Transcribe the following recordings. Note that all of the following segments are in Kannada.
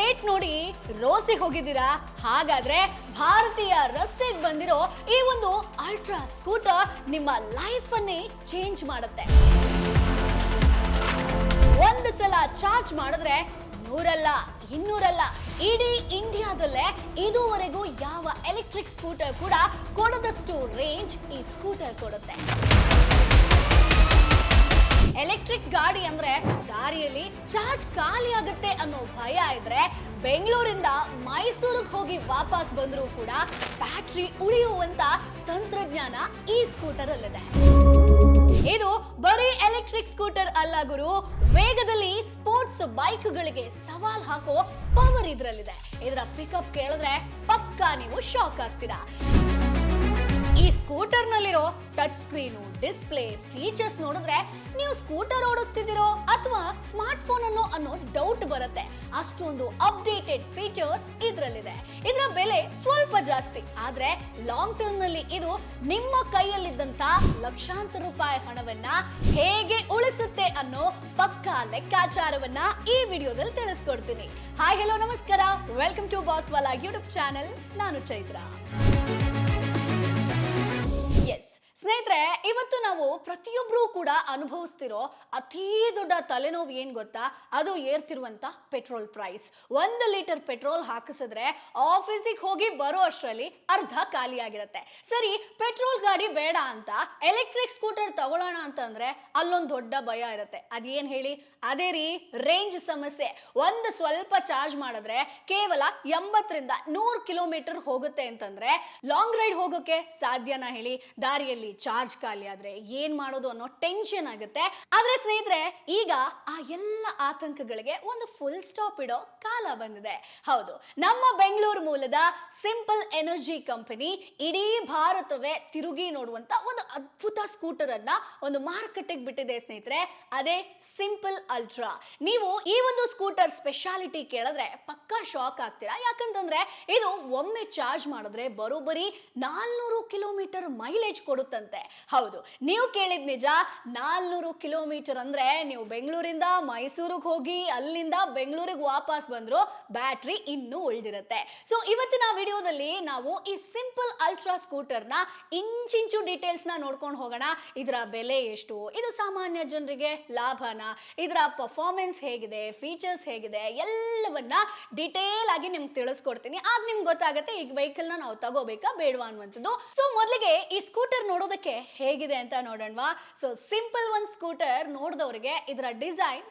ರೇಟ್ ನೋಡಿ ರೋಸಿ ಹೋಗಿದ್ದೀರಾ? ಹಾಗಾದ್ರೆ ಭಾರತೀಯ ರಸ್ತೆಗೆ ಬಂದಿರೋ ಈ ಒಂದು ಅಲ್ಟ್ರಾ ಸ್ಕೂಟರ್ ನಿಮ್ಮ ಲೈಫ್ ಅನ್ನೇ ಚೇಂಜ್ ಮಾಡುತ್ತೆ. ಒಂದು ಸಲ ಚಾರ್ಜ್ ಮಾಡಿದ್ರೆ 100 ಅಲ್ಲ 200 ಅಲ್ಲ, ಇಡೀ ಇಂಡಿಯಾದಲ್ಲೇ ಇದುವರೆಗೂ ಯಾವ ಎಲೆಕ್ಟ್ರಿಕ್ ಸ್ಕೂಟರ್ ಕೂಡ ಕೊಡದಷ್ಟು ರೇಂಜ್ ಈ ಸ್ಕೂಟರ್ ಕೊಡುತ್ತೆ. ಎಲೆಕ್ಟ್ರಿಕ್ ಗಾಡಿ ಅಂದ್ರೆ ದಾರಿಯಲ್ಲಿ ಚಾರ್ಜ್ ಖಾಲಿ ಆಗುತ್ತೆ ಅನ್ನೋ ಭಯ ಇದ್ರೆ ಬೆಂಗಳೂರಿಂದ ಮೈಸೂರಿಗೆ ಹೋಗಿ ವಾಪಸ್ ಬಂದರೂ ಕೂಡ ಬ್ಯಾಟ್ರಿ ಉಳಿಯುವಂತ ತಂತ್ರಜ್ಞಾನ ಈ ಸ್ಕೂಟರ್ ಅಲ್ಲಿದೆ. ಇದು ಬರೀ ಎಲೆಕ್ಟ್ರಿಕ್ ಸ್ಕೂಟರ್ ಅಲ್ಲ ಗುರು, ವೇಗದಲ್ಲಿ ಸ್ಪೋರ್ಟ್ಸ್ ಬೈಕ್ಗಳಿಗೆ ಸವಾಲ್ ಹಾಕೋ ಪವರ್ ಇದ್ರಲ್ಲಿದೆ. ಇದರ ಪಿಕಪ್ ಕೇಳಿದ್ರೆ ಪಕ್ಕಾ ನೀವು ಶಾಕ್ ಆಗ್ತೀರಾ. ಈ ಸ್ಕೂಟರ್ ನಲ್ಲಿರೋ ಟಚ್ ಸ್ಕ್ರೀನು, ಡಿಸ್ಪ್ಲೇ, ಫೀಚರ್ಸ್ ನೋಡಿದ್ರೆ ನೀವು ಸ್ಕೂಟರ್ ಓಡಿಸ್ತಿದ್ದೀರೋ ಅಥವಾ ಸ್ಮಾರ್ಟ್ ಫೋನ್ ಅನ್ನೋ ಡೌಟ್ ಬರುತ್ತೆ. ಅಷ್ಟೊಂದು ಅಪ್ಡೇಟೆಡ್ ಫೀಚರ್ಸ್ ಇದರಲ್ಲಿದೆ. ಇದರ ಬೆಲೆ ಸ್ವಲ್ಪ ಜಾಸ್ತಿ, ಆದ್ರೆ ಲಾಂಗ್ ಟರ್ಮ್ ನಲ್ಲಿ ಇದು ನಿಮ್ಮ ಕೈಯಲ್ಲಿದ್ದಂತ ಲಕ್ಷಾಂತರ ರೂಪಾಯಿ ಹಣವನ್ನ ಹೇಗೆ ಉಳಿಸುತ್ತೆ ಅನ್ನೋ ಪಕ್ಕಾ ಲೆಕ್ಕಾಚಾರವನ್ನ ಈ ವಿಡಿಯೋದಲ್ಲಿ ತಿಳಿಸ್ಕೊಡ್ತೀನಿ. ಹಾಯ್ ಹಲೋ ನಮಸ್ಕಾರ, ವೆಲ್ಕಮ್ ಟು ಬಾಸ್ ವಾಲಾ ಯೂಟ್ಯೂಬ್ ಚಾನೆಲ್. ನಾನು ಚೈತ್ರ. ಸ್ನೇಹಿತರೆ, ಇವತ್ತು ನಾವು ಪ್ರತಿಯೊಬ್ಬರೂ ಕೂಡ ಅನುಭವಿಸ್ತಿರೋ ಅತೀ ದೊಡ್ಡ ತಲೆನೋವು ಏನ್ ಗೊತ್ತಾ? ಅದು ಏರ್ತಿರುವಂತ ಪೆಟ್ರೋಲ್ ಪ್ರೈಸ್. 1 ಲೀಟರ್ ಪೆಟ್ರೋಲ್ ಹಾಕಿಸಿದ್ರೆ ಆಫೀಸಿಗೆ ಹೋಗಿ ಬರೋ ಅಷ್ಟರಲ್ಲಿ ಅರ್ಧ ಖಾಲಿ ಆಗಿರುತ್ತೆ. ಸರಿ, ಪೆಟ್ರೋಲ್ ಗಾಡಿ ಬೇಡ ಅಂತ ಎಲೆಕ್ಟ್ರಿಕ್ ಸ್ಕೂಟರ್ ತಗೊಳ್ಳೋಣ ಅಂತಂದ್ರೆ ಅಲ್ಲೊಂದು ದೊಡ್ಡ ಭಯ ಇರುತ್ತೆ. ಅದೇನ್ ಹೇಳಿ? ಅದೇ ರೀ, ರೇಂಜ್ ಸಮಸ್ಯೆ. ಒಂದು ಸ್ವಲ್ಪ ಚಾರ್ಜ್ ಮಾಡಿದ್ರೆ ಕೇವಲ 80ರಿಂದ 100 ಕಿಲೋಮೀಟರ್ ಹೋಗುತ್ತೆ ಅಂತಂದ್ರೆ ಲಾಂಗ್ ರೈಡ್ ಹೋಗೋಕೆ ಸಾಧ್ಯನಾ ಹೇಳಿ? ದಾರಿಯಲ್ಲಿ ಚಾರ್ಜ್ ಖಾಲಿ ಆದ್ರೆ ಏನ್ ಮಾಡೋದು ಅನ್ನೋ ಟೆನ್ಷನ್ ಆಗುತ್ತೆ. ಆದ್ರೆ ಸ್ನೇಹಿತರೆ, ಈಗ ಆ ಎಲ್ಲ ಆತಂಕಗಳಿಗೆ ಒಂದು ಫುಲ್ ಸ್ಟಾಪ್ ಇಡೋ ಕಾಲ ಬಂದಿದೆ. ಹೌದು, ನಮ್ಮ ಬೆಂಗಳೂರು ಮೂಲದ ಸಿಂಪಲ್ ಎನರ್ಜಿ ಕಂಪನಿ ಇಡೀ ಭಾರತವೇ ತಿರುಗಿ ನೋಡುವಂತ ಒಂದು ಅದ್ಭುತ ಸ್ಕೂಟರ್ ಅನ್ನ ಒಂದು ಮಾರುಕಟ್ಟೆಗೆ ಬಿಟ್ಟಿದೆ ಸ್ನೇಹಿತರೆ. ಅದೇ ಸಿಂಪಲ್ ಅಲ್ಟ್ರಾ. ನೀವು ಈ ಒಂದು ಸ್ಕೂಟರ್ ಸ್ಪೆಷಾಲಿಟಿ ಕೇಳಿದ್ರೆ ಪಕ್ಕಾ ಶಾಕ್ ಆಗ್ತೀರಾ. ಯಾಕಂತಂದ್ರೆ ಇದು ಒಮ್ಮೆ ಚಾರ್ಜ್ ಮಾಡಿದ್ರೆ ಬರೋಬ್ಬರಿ 400 ಕಿಲೋಮೀಟರ್ ಮೈಲೇಜ್ ಕೊಡುತ್ತಂತೆ. ಹೌದು, ನೀವು ಕೇಳಿದ್ ನಿಜ. 400 ಕಿಲೋಮೀಟರ್ ಅಂದ್ರೆ ನೀವು ಬೆಂಗಳೂರಿಂದ ಮೈಸೂರಿಗೆ ಹೋಗಿ ಅಲ್ಲಿಂದ ಬೆಂಗಳೂರಿಗೆ ವಾಪಸ್ ಬಂದ್ರು ಬ್ಯಾಟ್ರಿ ಇನ್ನೂ ಉಳಿದಿರುತ್ತೆ. ಸೊ ಇವತ್ತಿನ ವಿಡಿಯೋದಲ್ಲಿ ನಾವು ಈ ಸಿಂಪಲ್ ಅಲ್ಟ್ರಾ ಸ್ಕೂಟರ್ ನ ಇಂಚಿಂಚು ಡೀಟೇಲ್ಸ್ ನ ನೋಡ್ಕೊಂಡು ಹೋಗೋಣ. ಇದರ ಬೆಲೆ ಎಷ್ಟು, ಇದು ಸಾಮಾನ್ಯ ಜನರಿಗೆ ಲಾಭನ, ಇದರ ಪರ್ಫಾರ್ಮೆನ್ಸ್ ಹೇಗಿದೆ, ಫೀಚರ್ಸ್ ಹೇಗಿದೆ, ಎಲ್ಲವನ್ನ ಡೀಟೇಲ್ ಆಗಿ ನಿಮ್ಗೆ ತಿಳಿಸ್ಕೊಡ್ತೀನಿ. ಆಗ ನಿಮ್ಗೆ ಗೊತ್ತಾಗುತ್ತೆ ಈ ವೆಹಿಕಲ್ ನ ನಾವು ತಗೋಬೇಕಾ ಬೇಡವಾ ಅನ್ನುವಂಥದ್ದು. ಸೊ ಮೊದಲಿಗೆ ಈ ಸ್ಕೂಟರ್ ನೋಡೋದಕ್ಕೆ ಹೇಗಿದೆ ಅಂತ ನೋಡೋಣವಾ. ಸೊ ಸಿಂಪಲ್ ಒಂದು ಸ್ಕೂಟರ್ ನೋಡಿದವರಿಗೆ ಇದರ ಡಿಸೈನ್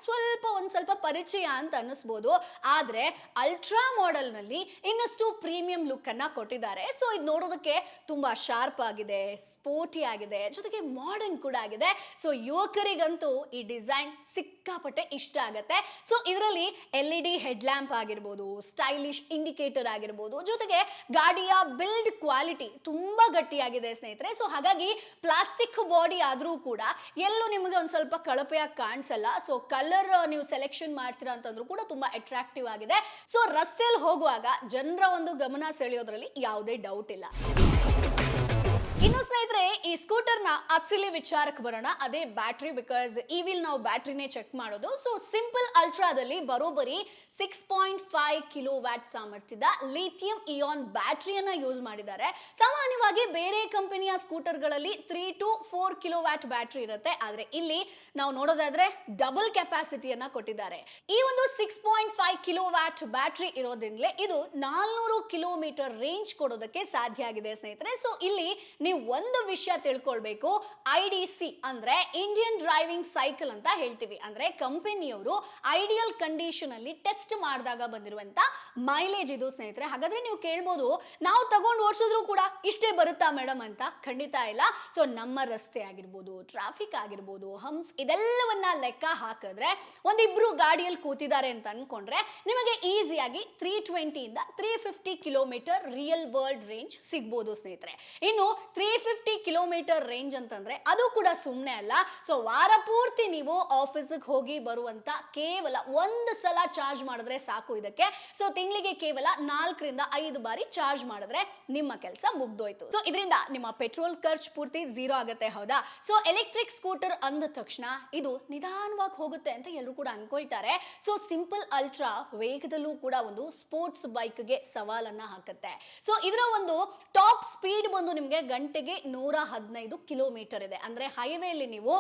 ಒಂದ್ ಸ್ವಲ್ಪ ಪರಿಚಯ ಅಂತ ಅನ್ನಿಸ್ಬೋದು. ಆದ್ರೆ ಅಲ್ಟ್ರಾ ಮಾಡೆಲ್ ನಲ್ಲಿ ಇನ್ನಷ್ಟು ಪ್ರೀಮಿಯಂ ಲುಕ್ ಅನ್ನ ಕೊಟ್ಟಿದ್ದಾರೆ. ಸೊ ಇದು ನೋಡೋದಕ್ಕೆ ತುಂಬಾ ಶಾರ್ಪ್ ಆಗಿದೆ, ಸ್ಪೋರ್ಟಿ ಆಗಿದೆ, ಜೊತೆಗೆ ಮಾಡರ್ನ್ ಕೂಡ ಆಗಿದೆ. ಸೊ ಯುವಕರಿಗಂತೂ ಈ ಡಿಸೈನ್ ಸಿಕ್ಕಾಪಟ್ಟೆ ಇಷ್ಟ ಆಗತ್ತೆ. ಸೊ ಇದರಲ್ಲಿ LED ಹೆಡ್ ಲ್ಯಾಂಪ್ ಆಗಿರ್ಬೋದು, ಸ್ಟೈಲಿಶ್ ಇಂಡಿಕೇಟರ್ ಆಗಿರ್ಬೋದು, ಜೊತೆಗೆ ಗಾಡಿಯ ಬಿಲ್ಡ್ ಕ್ವಾಲಿಟಿ ತುಂಬಾ ಗಟ್ಟಿಯಾಗಿದೆ ಸ್ನೇಹಿತರೆ. ಸೊ ಹಾಗಾಗಿ ಪ್ಲಾಸ್ಟಿಕ್ ಬಾಡಿ ಆದ್ರೂ ಕೂಡ ಎಲ್ಲೂ ನಿಮಗೆ ಒಂದ್ ಸ್ವಲ್ಪ ಕಳಪೆಯಾಗಿ ಕಾಣಿಸಲ್ಲ. ಸೊ ಕಲರ್ ನೀವು ಸೆಲೆಕ್ಷನ್ ಮಾಡ್ತೀರಾ ಅಂತಂದ್ರೂ ಕೂಡ ತುಂಬಾ ಅಟ್ರಾಕ್ಟಿವ್ ಆಗಿದೆ. ಸೊ ರಸ್ತೆಯಲ್ಲಿ ಹೋಗುವಾಗ ಜನರ ಒಂದು ಗಮನ ಸೆಳೆಯೋದ್ರಲ್ಲಿ ಯಾವುದೇ ಡೌಟ್ ಇಲ್ಲ. ಇನ್ನು ಸ್ನೇಹಿತರೆ, ಈ ಸ್ಕೂಟರ್ ನ ಅಸಲಿ ವಿಚಾರಕ್ಕೆ ಬರೋಣ. ಅದೇ ಬ್ಯಾಟ್ರಿ. ಬಿಕಾಸ್ ಈ ವಿಲ್ ನಾವು ಬ್ಯಾಟ್ರಿನೇ ಚೆಕ್ ಮಾಡೋದು. ಸೊ ಸಿಂಪಲ್ ಅಲ್ಟ್ರಾದಲ್ಲಿ ಬರೋಬ್ಬರಿ 6.5 ಕಿಲೋ ವ್ಯಾಟ್ ಸಾಮರ್ಥ್ಯದ ಲಿಥಿಯಂ ಇಯಾನ್ ಬ್ಯಾಟ್ರಿಯನ್ನ ಯೂಸ್ ಮಾಡಿದ್ದಾರೆ. ಸಾಮಾನ್ಯವಾಗಿ ಬೇರೆ ಕಂಪನಿಯ ಸ್ಕೂಟರ್ಗಳಲ್ಲಿ 3 to 4 ಕಿಲೋ ವ್ಯಾಟ್ ಬ್ಯಾಟ್ರಿ ಇರುತ್ತೆ. ಆದ್ರೆ ಇಲ್ಲಿ ನಾವು ನೋಡೋದಾದ್ರೆ ಡಬಲ್ ಕೆಪಾಸಿಟಿಯನ್ನ ಕೊಟ್ಟಿದ್ದಾರೆ. ಈ ಒಂದು 6.5 ಕಿಲೋ ವ್ಯಾಟ್ ಬ್ಯಾಟ್ರಿ ಇರೋದ್ರಿಂದಲೇ ಇದು 400 ಕಿಲೋಮೀಟರ್ ರೇಂಜ್ ಕೊಡೋದಕ್ಕೆ ಸಾಧ್ಯ ಆಗಿದೆ ಸ್ನೇಹಿತರೆ. ಸೊ ಇಲ್ಲಿ ನೀವು ಒಂದು ವಿಷಯ ತಿಳ್ಕೊಳ್ಬೇಕು. IDC ಅಂದ್ರೆ ಇಂಡಿಯನ್ ಡ್ರೈವಿಂಗ್ ಸೈಕಲ್ ಅಂತ ಹೇಳ್ತೀವಿ. ಅಂದ್ರೆ ಕಂಪನಿಯವರು ಐಡಿಯಲ್ ಕಂಡೀಷನ್ ಅಲ್ಲಿ ಟೆಸ್ಟ್ ಮಾಡಿದಾಗ ಬಂದಿರುವಂತ ಮೈಲೇಜ್ ಇದು ಸ್ನೇಹಿತರೆ. ಹಾಗಾದ್ರೆ ನೀವು ಕೇಳ್ಬೋದು, ನಾವು ತಗೊಂಡು ಓಡಿಸಿದ್ರು ಕೂಡ ಇಷ್ಟೇ ಬರುತ್ತಾ ಮೇಡಮ್ ಅಂತ? ಖಂಡಿತ ಇಲ್ಲ. ಸೊ ನಮ್ಮ ರಸ್ತೆ ಆಗಿರ್ಬೋದು, ಟ್ರಾಫಿಕ್ ಆಗಿರ್ಬೋದು, ಹಂಪ್ಸ್, ಇದೆಲ್ಲವನ್ನ ಲೆಕ್ಕ ಹಾಕಿದ್ರೆ ಒಂದಿಬ್ರು ಗಾಡಿಯಲ್ಲಿ ಕೂತಿದ್ದಾರೆ ಅಂತ ಅನ್ಕೊಂಡ್ರೆ ನಿಮಗೆ ಈಸಿಯಾಗಿ 320 ಇಂದ 350 ಕಿಲೋಮೀಟರ್ ರಿಯಲ್ ವರ್ಲ್ಡ್ ರೇಂಜ್ ಸಿಗ್ಬೋದು ಸ್ನೇಹಿತರೆ. ಇನ್ನು 350 ಕಿಲೋಮೀಟರ್ ರೇಂಜ್ ಅಂತಂದ್ರೆ ಅದು ಕೂಡ ಸುಮ್ಮನೆ ಅಲ್ಲ. ಸೊ ವಾರ ಪೂರ್ತಿ ನೀವು ಆಫೀಸಿಗೆ ಹೋಗಿ ಬರುವಂತ ಕೇವಲ ಒಂದು ಸಲ ಚಾರ್ಜ್ ಮಾಡಿದ್ರೆ ಸಾಕು ಇದಕ್ಕೆ. ಸೊ ತಿಂಗಳಿಗೆ ಕೇವಲ 4 ರಿಂದ 5 ಬಾರಿ ಚಾರ್ಜ್ ಮಾಡಿದ್ರೆ ನಿಮ್ಮ ಕೆಲಸ ಮುಗ್ದೋಯ್ತು. ಸೊ ಇದರಿಂದ ನಿಮ್ಮ ಪೆಟ್ರೋಲ್ ಖರ್ಚು ಪೂರ್ತಿ ಝೀರೋ ಆಗುತ್ತೆ, ಹೌದಾ? ಸೊ ಎಲೆಕ್ಟ್ರಿಕ್ ಸ್ಕೂಟರ್ ಅಂದ ತಕ್ಷಣ ಇದು ನಿಧಾನವಾಗಿ ಹೋಗುತ್ತೆ ಅಂತ ಎಲ್ಲರೂ ಕೂಡ ಅನ್ಕೊಳ್ತಾರೆ. ಸೊ ಸಿಂಪಲ್ ಅಲ್ಟ್ರಾ ವೇಗದಲ್ಲೂ ಕೂಡ ಒಂದು ಸ್ಪೋರ್ಟ್ಸ್ ಬೈಕ್ಗೆ ಸವಾಲನ್ನ ಹಾಕುತ್ತೆ. ಸೊ ಇದರ ಒಂದು ಟಾಪ್ ಸ್ಪೀಡ್ ಬಂದು ನಿಮಗೆ ಗಂಟೆಗೆ 115 ಕಿಲೋಮೀಟರ್ ಇದೆ. ಅಂದ್ರೆ ಹೈವೇಲಿ ನೀವು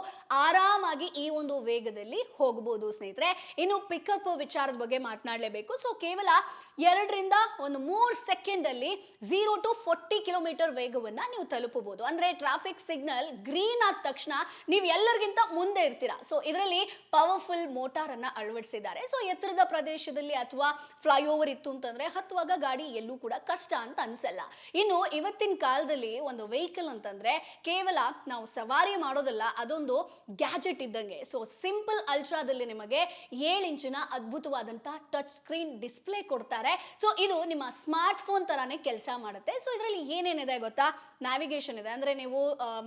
ಆರಾಮಾಗಿ ಈ ಒಂದು ವೇಗದಲ್ಲಿ ಹೋಗಬಹುದು ಸ್ನೇಹಿತರೆ. ಇನ್ನು ಪಿಕಪ್ ವಿಚಾರದ ಬಗ್ಗೆ ಮಾತನಾಡಲೇಬೇಕು. ಸೊ ಕೇವಲ 2 ರಿಂದ 3 ಸೆಕೆಂಡ್ ಅಲ್ಲಿ 0 to 40 ಕಿಲೋಮೀಟರ್ ವೇಗವನ್ನ ನೀವು ತಲುಪಬಹುದು. ಅಂದ್ರೆ ಟ್ರಾಫಿಕ್ ಸಿಗ್ನಲ್ ಗ್ರೀನ್ ಆದ ತಕ್ಷಣ ನೀವು ಎಲ್ಲರಿಗಿಂತ ಮುಂದೆ ಇರ್ತೀರಾ. ಸೊ ಇದರಲ್ಲಿ ಪವರ್ಫುಲ್ ಮೋಟಾರ್ ಅನ್ನ ಅಳವಡಿಸಿದ್ದಾರೆ. ಸೊ ಎತ್ತರದ ಪ್ರದೇಶದಲ್ಲಿ ಅಥವಾ ಫ್ಲೈಓವರ್ ಇತ್ತು ಅಂತಂದ್ರೆ ಹತ್ತುವಾಗ ಗಾಡಿ ಎಲ್ಲೂ ಕೂಡ ಕಷ್ಟ ಅಂತ ಅನ್ಸಲ್ಲ. ಇನ್ನು ಇವತ್ತಿನ ಕಾಲದಲ್ಲಿ ಒಂದು ವೆಹಿಕಲ್ ಅಂತಂದ್ರೆ ಕೇವಲ ನಾವು ಸವಾರಿ ಮಾಡೋದಲ್ಲ, ಅದೊಂದು ಗ್ಯಾಜೆಟ್ ಇದ್ದಂಗೆ. ಸೊ ಸಿಂಪಲ್ ಅಲ್ಟ್ರಾದಲ್ಲಿ ನಿಮಗೆ 7 ಇಂಚಿನ ಅದ್ಭುತವಾದಂತಹ ಟಚ್ ಸ್ಕ್ರೀನ್ ಡಿಸ್ಪ್ಲೇ ಕೊಡ್ತಾರೆ. ಸೊ ಇದು ನಿಮ್ಮ ಸ್ಮಾರ್ಟ್ ಫೋನ್ ತರಾನೇ ಕೆಲಸ ಮಾಡುತ್ತೆ. ಸೊ ಇದರಲ್ಲಿ ಏನೇನಿದೆ ಗೊತ್ತಾ? ನ್ಯಾವಿಗೇಷನ್ ಇದೆ, ಅಂದ್ರೆ ನೀವು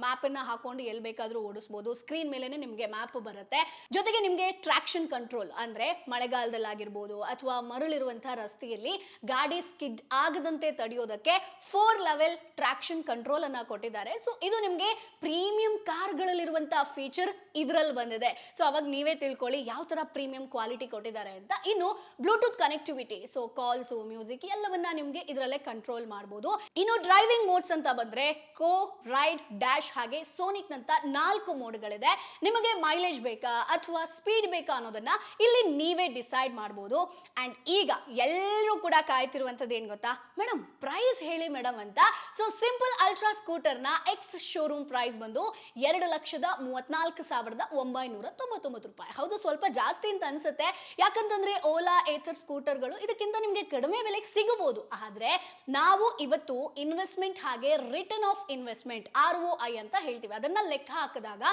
ಮ್ಯಾಪ್ ಅನ್ನ ಹಾಕೊಂಡು ಎಲ್ಲಿ ಬೇಕಾದ್ರೂ ಓಡಿಸಬಹುದು. ಸ್ಕ್ರೀನ್ ಮೇಲೆನೆ ನಿಮಗೆ ಮ್ಯಾಪ್ ಬರುತ್ತೆ. ಜೊತೆಗೆ ನಿಮಗೆ ಟ್ರಾಕ್ಷನ್ ಕಂಟ್ರೋಲ್, ಅಂದ್ರೆ ಮಳೆಗಾಲದಲ್ಲಿ ಆಗಿರ್ಬೋದು ಅಥವಾ ಮರಳಿರುವಂತಹ ರಸ್ತೆಯಲ್ಲಿ ಗಾಡಿ ಸ್ಕಿಡ್ ಆಗದಂತೆ ತಡೆಯೋದಕ್ಕೆ 4 ಲೆವೆಲ್ ಟ್ರಾಕ್ಷನ್ ಕಂಟ್ರೋಲ್ ಅನ್ನ ಕೊಟ್ಟಿದ್ದಾರೆ. ಸೊ ಇದು ನಿಮಗೆ ಪ್ರೀಮಿಯಂ ಕಾರ್ಗಳಲ್ಲಿರುವಂತಹ ಫೀಚರ್ ಇದರಲ್ಲಿ ಬಂದಿದೆ. ಸೊ ಅವಾಗ ನೀವೇ ತಿಳ್ಕೊಳ್ಳಿ ಯಾವ ತರ ಪ್ರೀಮಿಯಂ ಕ್ವಾಲಿಟಿ ಕೊಟ್ಟಿದ್ದಾರೆ ಅಂತ. ಇನ್ನು Bluetooth connectivity, so calls, music ಎಲ್ಲವನ್ನ ನಿಮಗೆ ಇದರಲ್ಲೇ ಕಂಟ್ರೋಲ್ ಮಾಡಬಹುದು. ಇನ್ನು ಡ್ರೈವಿಂಗ್ ಮೋಡ್ಸ್ ಅಂತ ಬಂದ್ರೆ ಕೋ, ರೈಡ್, ಡ್ಯಾಶ್ ಹಾಗೆ ಸೋನಿಕ್ ನಂತ 4 ಮೋಡ್ಗಳಿದೆ. ನಿಮಗೆ ಮೈಲೇಜ್ ಬೇಕಾ ಅಥವಾ ಸ್ಪೀಡ್ ಬೇಕಾ ಅನ್ನೋದನ್ನ ಇಲ್ಲಿ ನೀವೇ ಡಿಸೈಡ್ ಮಾಡಬಹುದು. ಅಂಡ್ ಈಗ ಎಲ್ಲರೂ ಕೂಡ ಕಾಯ್ತಿರುವಂತದ್ದು ಏನ್ ಗೊತ್ತಾ? ಮೇಡಮ್ ಪ್ರೈಸ್ ಹೇಳಿ ಮೇಡಮ್ ಅಂತ. ಸೊ ಸಿಂಪಲ್ ಅಲ್ಟ್ರಾ ಸ್ಕೂಟರ್ ನ ಎಕ್ಸ್ ಶೋರೂಮ್ ಪ್ರೈಸ್ ಬಂದು 2,34,999 ರೂಪಾಯಿ. ಹೌದು, ಸ್ವಲ್ಪ ಜಾಸ್ತಿ ಅಂತ ಅನ್ಸುತ್ತೆ. ಯಾಕಂತಂದ್ರೆ ಓಲಾ ಏಥರ್ ಸ್ಕೂಟರ್ಗಳು ಇದಕ್ಕಿಂತ ನಿಮಗೆ ಕಡಿಮೆ ಬೆಲೆಗೆ ಸಿಗಬಹುದು. ಆದ್ರೆ ನಾವು ಇವತ್ತು ಇನ್ವೆಸ್ಟ್ಮೆಂಟ್ ಹಾಗೆ ರಿಟರ್ನ್ ಆಫ್ ಇನ್ವೆಸ್ಟ್ಮೆಂಟ್ ROI ಅಂತ ಹೇಳ್ತೀವಿ, ಅದನ್ನ ಲೆಕ್ಕ ಹಾಕಿದಾಗ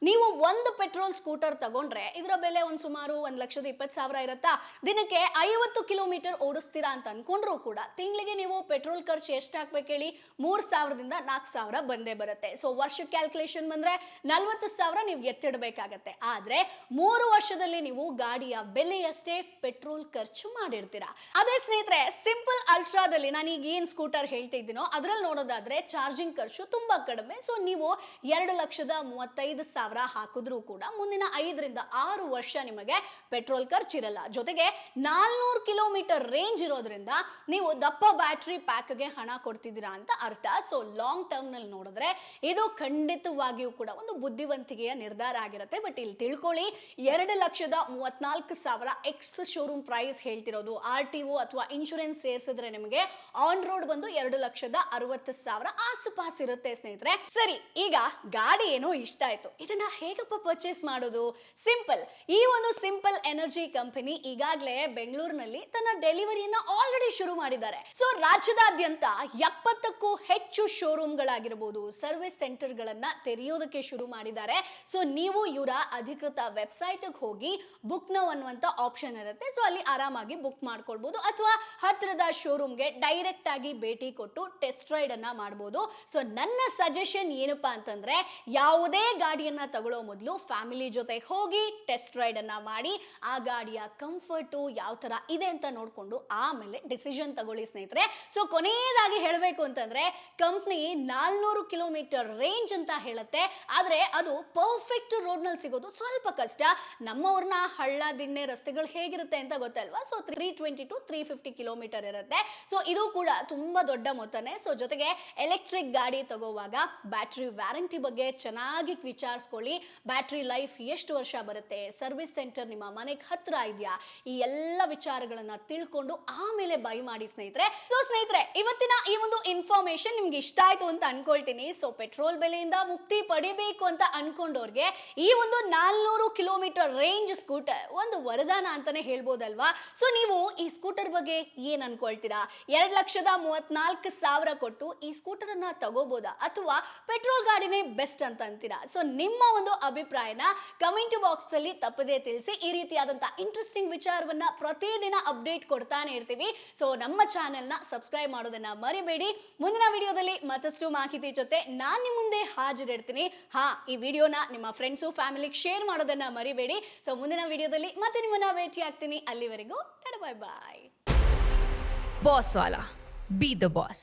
ನೀವು ಒಂದು ಪೆಟ್ರೋಲ್ ಸ್ಕೂಟರ್ ತಗೊಂಡ್ರೆ ಇದರ ಬೆಲೆ ಒಂದು ಸುಮಾರು 1,20,000 ಇರುತ್ತಾ? ದಿನಕ್ಕೆ 50 ಕಿಲೋಮೀಟರ್ ಓಡಿಸ್ತೀರಾ ಅಂತ ಅನ್ಕೊಂಡ್ರು ಕೂಡ ತಿಂಗಳಿಗೆ ನೀವು ಪೆಟ್ರೋಲ್ ಖರ್ಚು ಎಷ್ಟು ಹಾಕ್ಬೇಕು ಹೇಳಿ? 3,000 ದಿಂದ 4,000 ಬಂದೇ ಬರುತ್ತೆ. ಸೊ ವರ್ಷ ಕ್ಯಾಲ್ಕುಲೇಷನ್ ಬಂದ್ರೆ 40,000 ನೀವು ಎತ್ತಿಡಬೇಕಾಗತ್ತೆ. ಆದ್ರೆ 3 ವರ್ಷದಲ್ಲಿ ನೀವು ಗಾಡಿಯ ಬೆಲೆಯಷ್ಟೇ ಪೆಟ್ರೋಲ್ ಖರ್ಚು ಮಾಡಿರ್ತೀರಾ. ಅದೇ ಸ್ನೇಹಿತರೆ, ಸಿಂಪಲ್ ಅಲ್ಟ್ರಾದಲ್ಲಿ ನಾನು ಈಗ ಏನ್ ಸ್ಕೂಟರ್ ಹೇಳ್ತಿದ್ದೀನೋ ಅದ್ರಲ್ಲಿ ನೋಡೋದಾದ್ರೆ ಚಾರ್ಜಿಂಗ್ ಖರ್ಚು ತುಂಬಾ ಕಡಿಮೆ. ಸೊ ನೀವು 2,35,000 ಹಾಕಿದ್ರೂ ಕೂಡ ಮುಂದಿನ 5 ರಿಂದ 6 ವರ್ಷ ನಿಮಗೆ ಪೆಟ್ರೋಲ್ ಖರ್ಚಿರಲ್ಲ. ಜೊತೆಗೆ 400 ಕಿಲೋಮೀಟರ್ ರೇಂಜ್ ಇರೋದ್ರಿಂದ ನೀವು ದಪ್ಪ ಬ್ಯಾಟರಿ ಪ್ಯಾಕ್ಗೆ ಹಣ ಕೊಡ್ತಿದ್ದೀರಾ ಅಂತ ಅರ್ಥ. ಸೊ ಲಾಂಗ್ ಟರ್ಮ್ ನಲ್ಲಿ ನೋಡಿದ್ರೆ ಇದು ಖಂಡಿತವಾಗಿಯೂ ಕೂಡ ಒಂದು ಬುದ್ಧಿವಂತಿಕೆಯ ನಿರ್ಧಾರ ಆಗಿರುತ್ತೆ. ಬಟ್ ಇಲ್ಲಿ ತಿಳ್ಕೊಳ್ಳಿ, 2,34,000 ಎಕ್ಸ್ ಶೋರೂಮ್ ಪ್ರೈಸ್ ಹೇಳ್ತಿರೋದು. RTO ಅಥವಾ ಇನ್ಶೂರೆನ್ಸ್ ಸೇರಿಸಿದ್ರೆ ನಿಮಗೆ ಆನ್ ರೋಡ್ ಬಂದು 2,60,000 ಆಸುಪಾಸು ಇರುತ್ತೆ ಸ್ನೇಹಿತರೆ. ಸರಿ, ಈಗ ಗಾಡಿ ಏನೋ ಇಷ್ಟ ಆಯ್ತು, ಇದನ್ನ ಹೇಗಪ್ಪ ಪರ್ಚೇಸ್ ಮಾಡೋದು? ಸಿಂಪಲ್. ಈ ಒಂದು ಸಿಂಪಲ್ ಎನರ್ಜಿ ಕಂಪನಿ ಈಗಾಗಲೇ ಬೆಂಗಳೂರಿನಲ್ಲಿ ತನ್ನ ಡೆಲಿವರಿಯನ್ನ ಆಲ್ರೆಡಿ ಶುರು ಮಾಡಿದ್ದಾರೆ. ಸೊ ರಾಜ್ಯದಾದ್ಯಂತ 70ಕ್ಕೂ ಹೆಚ್ಚು ಶೋರೂಮ್ಗಳಾಗಿರಬಹುದು, ಸರ್ವಿಸ್ ಸೆಂಟರ್ ಗಳನ್ನ ತೆರೆಯೋದಕ್ಕೆ ಶುರು ಮಾಡಿದ್ದಾರೆ. ಸೊ ನೀವು ಇವರ ಅಧಿಕೃತ ವೆಬ್ಸೈಟ್ ಹೋಗಿ ಬುಕ್ ನೌ ಅನ್ನುವಂತ ಆಪ್ಷನ್ ಇರುತ್ತೆ. ಸೊ ಅಲ್ಲಿ ಆರಾಮಾಗಿ ಬುಕ್ ಮಾಡ್ಕೊಳ್ಬಹುದು ಅಥವಾ ಹತ್ತಿರದ ಶೋರೂಮ್ಗೆ ಡೈರೆಕ್ಟ್ ಆಗಿ ಭೇಟಿ ಕೊಟ್ಟು ಟೆಸ್ಟ್ ರೈಡ್ ಅನ್ನ ಮಾಡಬಹುದು. ಸೊ ನನ್ನ ಸಜೆಷನ್ ಏನಪ್ಪಾ ಅಂತಂದ್ರೆ, ಯಾವುದೇ ಗಾಡಿಯನ್ನ ತಗೊಳ್ಳೋ ಮೊದಲು ಫ್ಯಾಮಿಲಿ ಜೊತೆ ಹೋಗಿ ಟೆಸ್ಟ್ ರೈಡ್ ಅನ್ನ ಮಾಡಿ ಆ ಗಾಡಿಯ ಕಂಫರ್ಟು ಯಾವ ತರ ಇದೆ ಅಂತ ನೋಡ್ಕೊಂಡು ಆಮೇಲೆ ಡಿಸಿಷನ್ ತಗೊಳ್ಳಿ ಸ್ನೇಹಿತರೆ. ಸೊ ಕೊನೆಯದಾಗಿ ಹೇಳಬೇಕು ಅಂತಂದ್ರೆ, ಕಂಪ್ನಿ 400 ಕಿಲೋಮೀಟರ್ ರೇಂಜ್ ಅಂತ ಹೇಳುತ್ತೆ. ಆದ್ರೆ ಅದು ಪರ್ಫೆಕ್ಟ್ ರೋಡ್ ನಲ್ಲಿ ಸಿಗೋದು ಸ್ವಲ್ಪ ಕಷ್ಟ. ನಮ್ಮವ್ರನ್ನ ಹಳ್ಳ ದಿಣ್ಣೆ ರಸ್ತೆಗಳು ಹೇಗಿರುತ್ತೆ ಅಂತ ಗೊತ್ತಲ್ವಾ? ಸೊ 320 to 350 ಕಿಲೋಮೀಟರ್ ಇರುತ್ತೆ. ಸೊ ಇದು ಕೂಡ ತುಂಬಾ ದೊಡ್ಡ ಮೊತ್ತನೇ. ಸೊ ಜೊತೆಗೆ ಎಲೆಕ್ಟ್ರಿಕ್ ಗಾಡಿ ತಗೋವಾಗ ಬ್ಯಾಟರಿ ವ್ಯಾರಂಟಿ ಬಗ್ಗೆ ಚೆನ್ನಾಗಿ ವಿಚಾರಿಸ್ಕೊಳ್ಳಿ. ಬ್ಯಾಟರಿ ಲೈಫ್ ಎಷ್ಟು ವರ್ಷ ಬರುತ್ತೆ, ಸರ್ವಿಸ್ ಸೆಂಟರ್ ನಿಮ್ಮ ಮನೆಗೆ ಹತ್ರ ಇದೆಯಾ, ಈ ಎಲ್ಲ ವಿಚಾರಗಳನ್ನ ತಿಳ್ಕೊಂಡು ಆಮೇಲೆ ಬೈ ಮಾಡಿ ಸ್ನೇಹಿತರೆ. ಸೊ ಸ್ನೇಹಿತರೆ, ಇವತ್ತಿನ ಈ ಒಂದು ಇನ್ಫಾರ್ಮೇಶನ್ ನಿಮ್ಗೆ ಇಷ್ಟ ಆಯ್ತು ಅಂತ ಅನ್ಕೊಳ್ತೀನಿ. ಸೊ ಪೆಟ್ರೋಲ್ ಬೆಲೆಯಿಂದ ಮುಕ್ತಿ ಪಡಿಬೇಕು ಅಂತ ಅನ್ಕೊಂಡವ್ರಿಗೆ ಈ ಒಂದು 400 ಕಿಲೋಮೀಟರ್ ರೇಂಜ್ ಸ್ಕೂಟರ್ ಒಂದು ವರದಾನ ಅಂತಾನೆ ಹೇಳ್ಬೋದಲ್ವಾ? ಸೊ ನೀವು ಈ ಸ್ಕೂಟರ್ ಬಗ್ಗೆ ಏನ್ ಅನ್ಕೊಳ್ತೀರಾ? 2,34,000 ಕೊಟ್ಟು ಈ ಸ್ಕೂಟರ್ ಅನ್ನ ತಗೋಬೋದಾ ಅಥವಾ ಪೆಟ್ರೋಲ್ ಗಾಡಿನೇ ಬೆಸ್ಟ್ ಅಂತ ಅಂತೀರಾ? ಸೊ ನಿಮ್ಮ ಒಂದು ಅಭಿಪ್ರಾಯನ ಕಮೆಂಟ್ ಬಾಕ್ಸ್ ಅಲ್ಲಿ ತಪ್ಪದೇ ತಿಳಿಸಿ. ಈ ರೀತಿಯಾದಂತಹ ಇಂಟ್ರೆಸ್ಟಿಂಗ್ ವಿಚಾರವನ್ನ ಪ್ರತಿದಿನ ಅಪ್ಡೇಟ್ ಕೊಡ್ತಾನೆ ಇರ್ತೀವಿ. ಸೊ ನಮ್ಮ ಚಾನೆಲ್ನ ಸಬ್ಸ್ಕ್ರೈಬ್ ಮಾಡೋದನ್ನ ಮರಿಬೇಡಿ. ಮುಂದಿನ ವಿಡಿಯೋದಲ್ಲಿ ಮತ್ತಷ್ಟು ಮಾಹಿತಿ ಜೊತೆ ನಾನು ನಿಮ್ಮ ಮುಂದೆ ಹಾಜರಿರ್ತೀನಿ. ಈ ವಿಡಿಯೋನ ನಿಮ್ಮ ಫ್ರೆಂಡ್ಸು ಫ್ಯಾಮಿಲಿಗೆ ಶೇರ್ ಮಾಡೋದನ್ನ ಮರಿಬೇಡಿ. ಸೊ ಮುಂದಿನ ವಿಡಿಯೋದಲ್ಲಿ ಮತ್ತೆ ನಿಮ್ಮನ್ನ ಭೇಟಿ ಆಗ್ತೀನಿ. ಅಲ್ಲಿವರೆಗೂ ಬಾಯ್ ಬಾಯ್. Boss Wala. Be the boss.